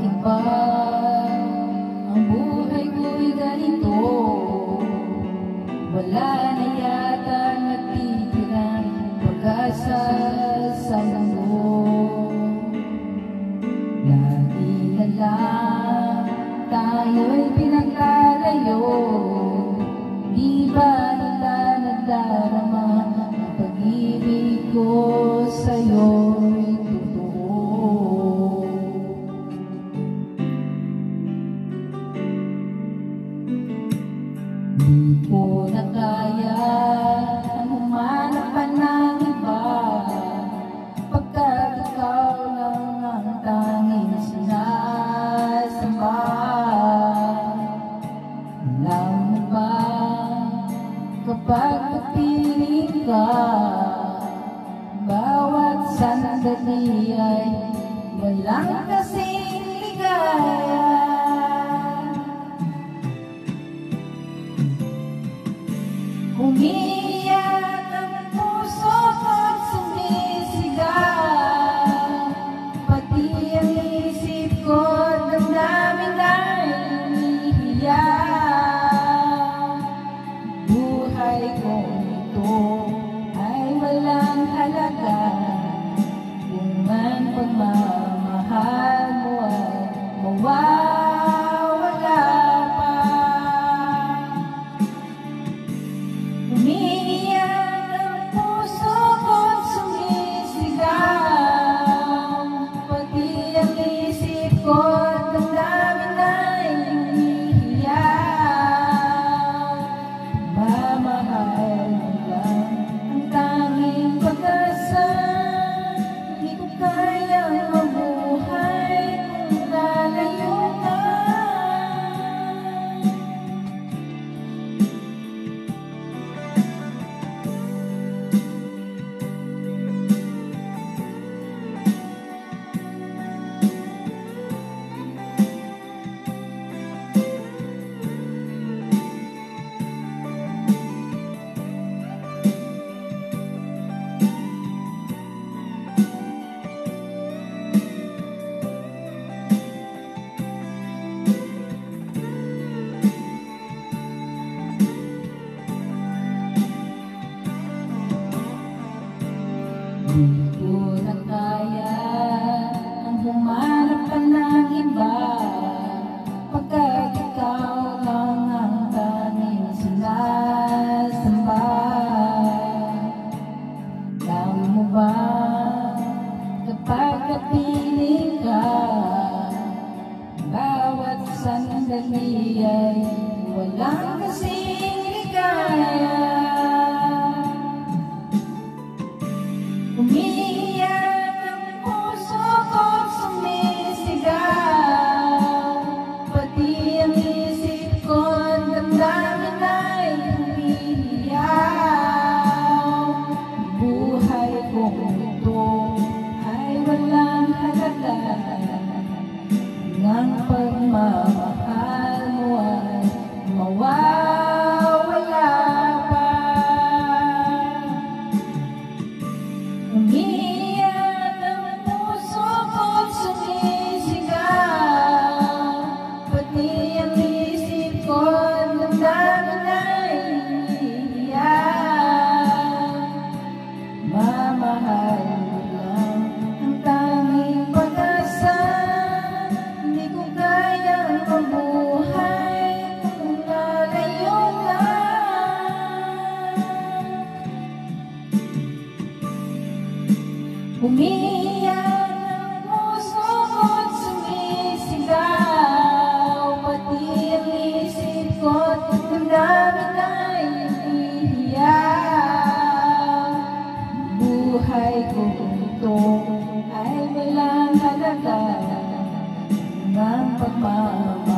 bakit ba ang buhay ko'y ganito? Wala na yata natitirang pag-asa sa mundo. Lagi na lang tayo'y pinaglalayo. Di ba nila nadarama ang pag-ibig ko sa'yo'y totoo? Di ko na kaya ang humanap pa ng iba, pagkat ikaw lang ang tanging sinasamba. Alam mo ba, kapag napiling ka, bawat sandali ay walang kasing ligaya. Umiiyak ang puso ko't sumisigaw, pati ang isip ko damdamin ay umiiyak. Buhay ko ito ay walang halaga kung ang pagmamahal mo ay mawawala pa. Umiiyak ang puso ko't sumisigaw, pati ang isip ko damdamin ay umiiyak. Mamahal mo lang ang tanging pag-asa, di ko kayang mabuhay kung lalayo ka. Di ko na kaya ang humanap pa ng iba, pagkat ikaw lang ang tanging sinasamba. Alam mo ba, kapag napiling ka, bawat sandali ay walang kasing ligaya. Umiiyak ang puso ko't sumisigaw, pati ang isip ko damdamin ay umiiyak. Buhay ko ito ay walang halaga kung ang pagmamahal mo ay mawawala pa. Umiiyak ang puso ko't sumisigaw, pati ang isip ko damdamin ay umiiyak. Mamahal mo lang ang tanging pag-asa, di ko kayang mabuhay kung lalayo ka. Umiiyak ang puso ko't sumisigaw, pati ang isip ko't damdamin ay umiiyak. Buhay ko ito ay walang halaga ng pagmamahal.